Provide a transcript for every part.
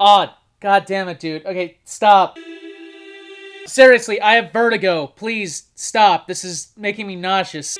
odd. God damn it, dude. Okay, stop. Seriously, I have vertigo. Please, stop. This is making me nauseous.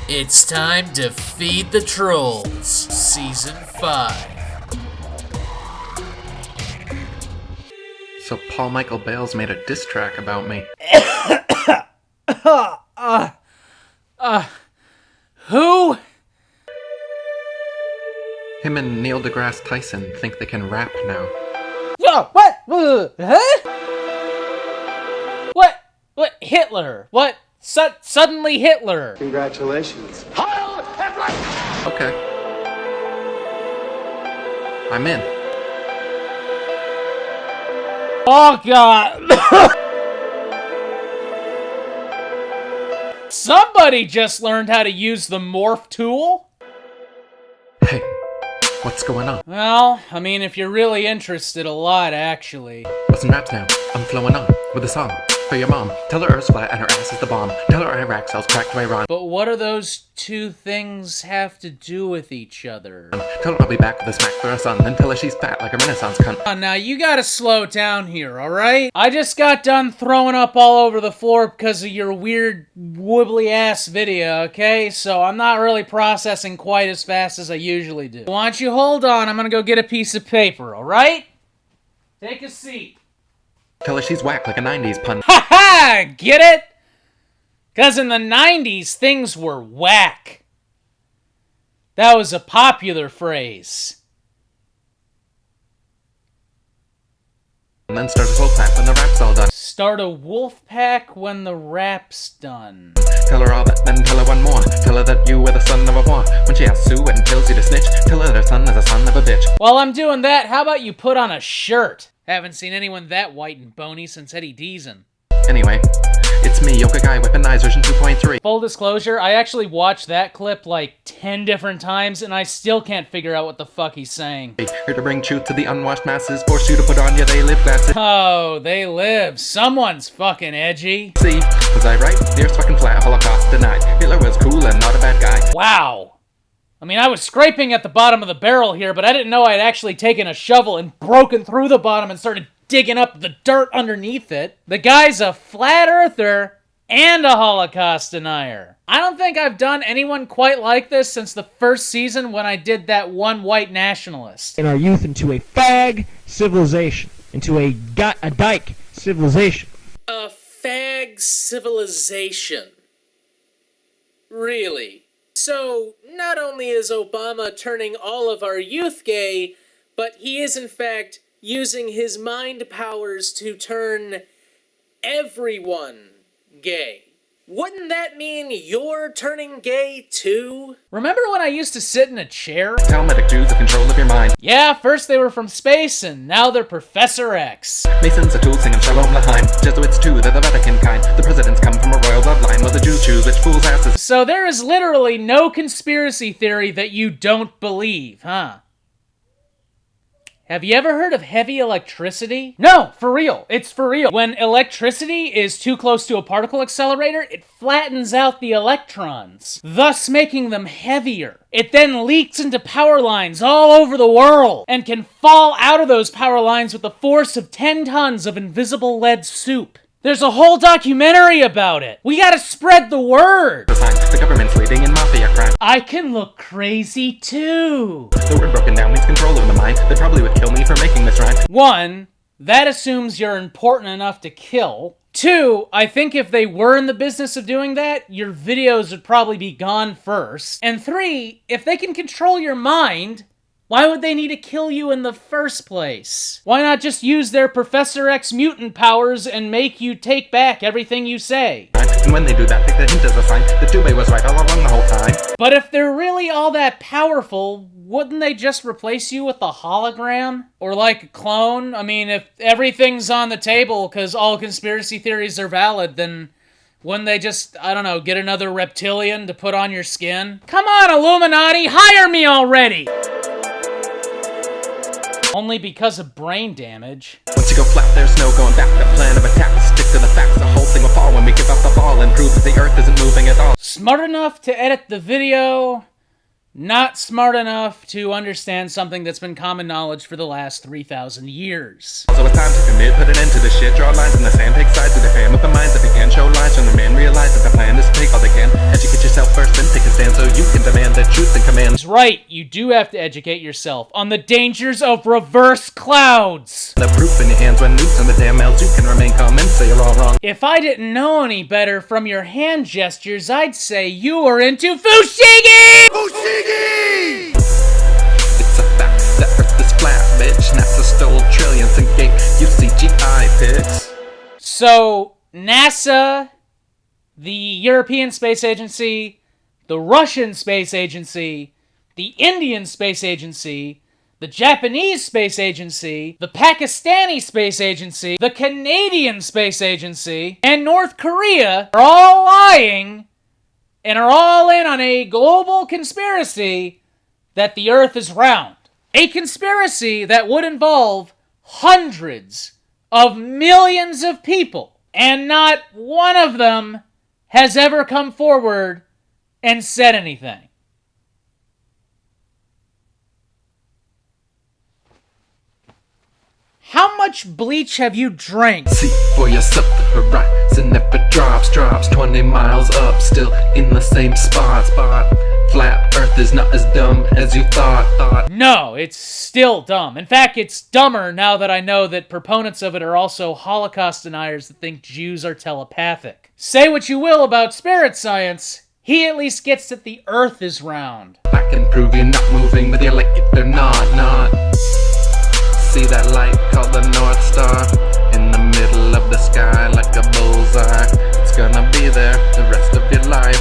It's time to feed the trolls. Season 5. So Paul Michael Bales made a diss track about me. Who? Him and Neil deGrasse Tyson think they can rap now. Whoa, what? Huh? What? Hitler? What? Suddenly Hitler? Congratulations. Heil Hitler! Okay. I'm in. Oh, God. Somebody just learned how to use the morph tool? Hey, what's going on? Well, I mean, if you're really interested, a lot, actually. Listen raps now. I'm flowing on with a song for your mom. Tell her Earth's flat and her ass is the bomb. Tell her Iraq sells crack to Iran. But what do those two things have to do with each other? Tell her I'll be back with a smack for her son. Then tell her she's fat like a Renaissance cunt. Now, you gotta slow down here, alright? I just got done throwing up all over the floor because of your weird, wobbly-ass video, okay? So I'm not really processing quite as fast as I usually do. Why don't you hold on? I'm gonna go get a piece of paper, alright? Take a seat. Tell her she's whack like a 90s pun. Ha ha! Get it? Because in the 90s, things were whack. That was a popular phrase. And then start a slow clap when the rap's all done. Start a wolf pack when the rap's done. Tell her all that, then tell her one more. Tell her that you were the son of a whore. When she asks Sue and tells you to snitch, tell her that her son is a son of a bitch. While I'm doing that, how about you put on a shirt? Haven't seen anyone that white and bony since Eddie Deason. Anyway, it's me, Yoga Guy, Weaponized version 2.3. Full disclosure, I actually watched that clip like 10 different times, and I still can't figure out what the fuck he's saying. Here to bring truth to the unwashed masses, force you to put on your they live glasses. Oh, they live. Someone's fucking edgy. See, was I right? The Earth's fucking flat, Holocaust denied. Hitler was cool and not a bad guy. Wow. I mean, I was scraping at the bottom of the barrel here, but I didn't know I'd actually taken a shovel and broken through the bottom and started digging up the dirt underneath it. The guy's a flat earther and a Holocaust denier. I don't think I've done anyone quite like this since the first season when I did that one white nationalist. In our youth into a fag civilization, into a dyke civilization. A fag civilization. Really? So, not only is Obama turning all of our youth gay, but he is in fact using his mind powers to turn everyone gay. Wouldn't that mean you're turning gay too? Remember when I used to sit in a chair? Talmudic Jews have control of your mind. Yeah, first they were from space, and now they're Professor X. Masons are tools singing Shalom Lahaim. Jesuits too, they're the Vatican kind. The presidents come from a royal bloodline, while the Jews choose which fools' asses. So there is literally no conspiracy theory that you don't believe, huh? Have you ever heard of heavy electricity? No, for real. It's for real. When electricity is too close to a particle accelerator, it flattens out the electrons, thus making them heavier. It then leaks into power lines all over the world and can fall out of those power lines with the force of 10 tons of invisible lead soup. There's a whole documentary about it. We gotta spread the word. The government's leading in mafia crime. I can look crazy too. The word broken down means control over the mind. They probably would kill me for making this rhyme. 1, that assumes you're important enough to kill. 2, I think if they were in the business of doing that, your videos would probably be gone first. And 3, if they can control your mind, why would they need to kill you in the first place? Why not just use their Professor X mutant powers and make you take back everything you say? And when they do that, take the hint as a sign that Dubé was right all along the whole time. But if they're really all that powerful, wouldn't they just replace you with a hologram? Or like a clone? I mean, if everything's on the table because all conspiracy theories are valid, then wouldn't they just, I don't know, get another reptilian to put on your skin? Come on, Illuminati, hire me already! Only because of brain damage. Once you go flat, there's no going back. The plan of attack, stick to the facts. The whole thing will fall when we give up the ball. and prove that the earth isn't moving at all. Smart enough to edit the video, not smart enough to understand something that's been common knowledge for the last 3,000 years. So it's time to commit, put an end to the shit, draw lines in the sand, take sides with the fan with the minds that they can, show lines from the man, realize that the plan is to take all they can, educate yourself first, then take a stand so you can demand the truth and command. That's right, you do have to educate yourself on the dangers of reverse clouds. The proof in your hands when nukes on the damn L's, you can remain calm and say you're all wrong. If I didn't know any better from your hand gestures, I'd say you were into Fushigi! It's a fact, the earth is flat, bitch. NASA stole trillions and gave you CGI pics. So, NASA, the European Space Agency, the Russian Space Agency, the Indian Space Agency, the Japanese Space Agency, the Pakistani Space Agency, the Canadian Space Agency, and North Korea are all lying and are all in on a global conspiracy that the Earth is round. A conspiracy that would involve hundreds of millions of people, and not one of them has ever come forward and said anything. How much bleach have you drank? See for yourself the horizon, if it drops 20 miles up, still in the same spot. Flat earth is not as dumb as you thought. No, it's still dumb. In fact, it's dumber now that I know that proponents of it are also Holocaust deniers that think Jews are telepathic. Say what you will about spirit science, he at least gets that the earth is round. I can prove you're not moving, whether you like it or not. See that light called the North Star in the middle of the sky like a bullseye. It's gonna be there the rest of your life.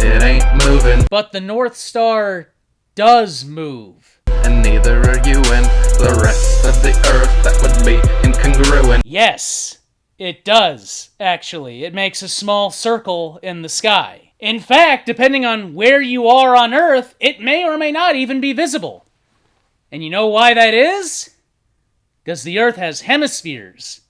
It ain't moving. But the North Star does move. And neither are you and the rest of the earth. That would be incongruent. Yes, it does, actually. It makes a small circle in the sky. In fact, depending on where you are on Earth, it may or may not even be visible. And you know why that is? Because the Earth has hemispheres.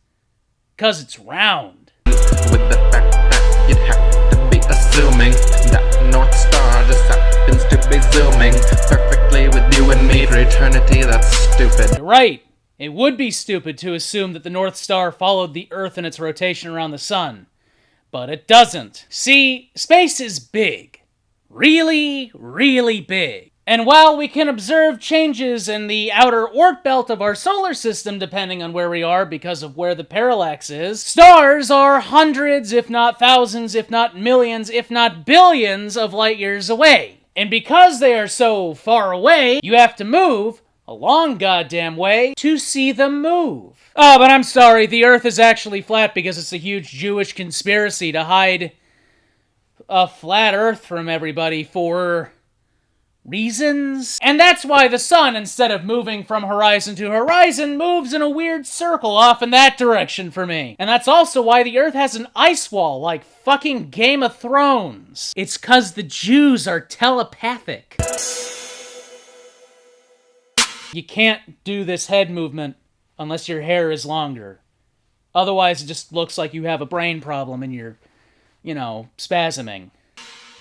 Because it's round. With the fact that you'd have to be assuming that North Star just happens to be zooming perfectly with you and me for eternity. That's stupid. You're right. It would be stupid to assume that the North Star followed the Earth in its rotation around the Sun. But it doesn't. See, space is big. Really, really big. And while we can observe changes in the outer Oort belt of our solar system depending on where we are because of where the parallax is, stars are hundreds, if not thousands, if not millions, if not billions of light years away. And because they are so far away, you have to move a long goddamn way to see them move. Oh, but I'm sorry, the Earth is actually flat because it's a huge Jewish conspiracy to hide a flat Earth from everybody for reasons. And that's why the sun, instead of moving from horizon to horizon, moves in a weird circle off in that direction for me. And that's also why the Earth has an ice wall like fucking Game of Thrones. It's 'cause the Jews are telepathic. You can't do this head movement unless your hair is longer. Otherwise, it just looks like you have a brain problem and you're, spasming.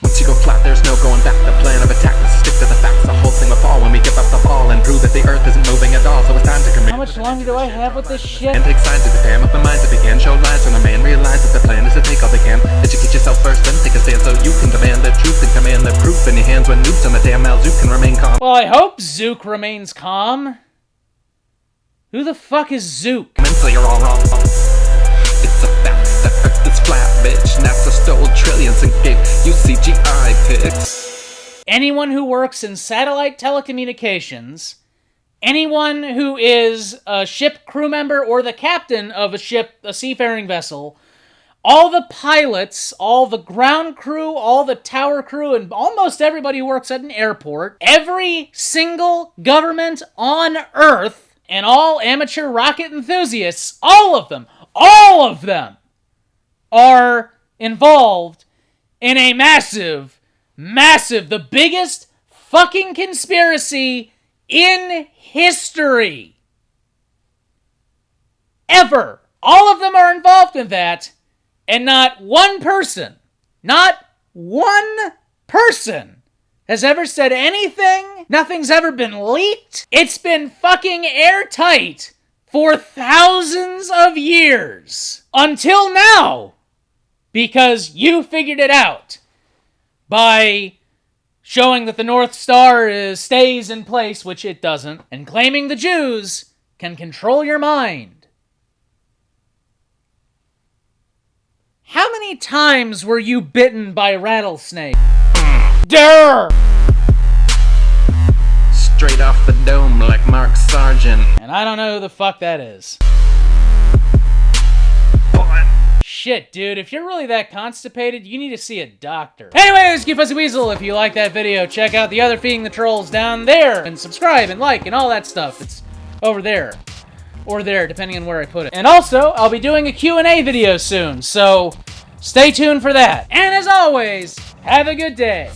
Once you go flat, there's no going back. The plan of attack is to stick to the facts. The whole thing will fall when we give up the ball and prove that the earth isn't moving at all. So it's time to commit. How much longer do I have with this shit? And take sides with the fam of the minds that began. Show lies when a man realizes that the plan is to take all they can. Educate yourself first, then take a stand so you can demand the truth and command the proof in your hands when nukes on the damn L. Zook can remain calm. Well, I hope Zook remains calm. Who the fuck is Zook? Mentally, you're all wrong. It's a fact. The earth is flat, bitch. NASA stole trillions and gave you CGI pics. Anyone who works in satellite telecommunications, anyone who is a ship crew member or the captain of a ship, a seafaring vessel, all the pilots, all the ground crew, all the tower crew, and almost everybody who works at an airport, every single government on Earth, and all amateur rocket enthusiasts, all of them are involved in a massive, the biggest fucking conspiracy in history. Ever. All of them are involved in that, And not one person has ever said anything. Nothing's ever been leaked. It's been fucking airtight for thousands of years. Until now. Because you figured it out. By showing that the North Star stays in place, which it doesn't, and claiming the Jews can control your mind. How many times were you bitten by a rattlesnake? Durr! Straight off the dome like Mark Sargent. And I don't know who the fuck that is. Shit, dude, if you're really that constipated, you need to see a doctor. Anyways, Cute Fuzzy Weasel, if you like that video, check out the other Feeding the Trolls down there, and subscribe and like and all that stuff. It's over there. Or there, depending on where I put it. And also, I'll be doing a Q&A video soon, so stay tuned for that. And as always, have a good day.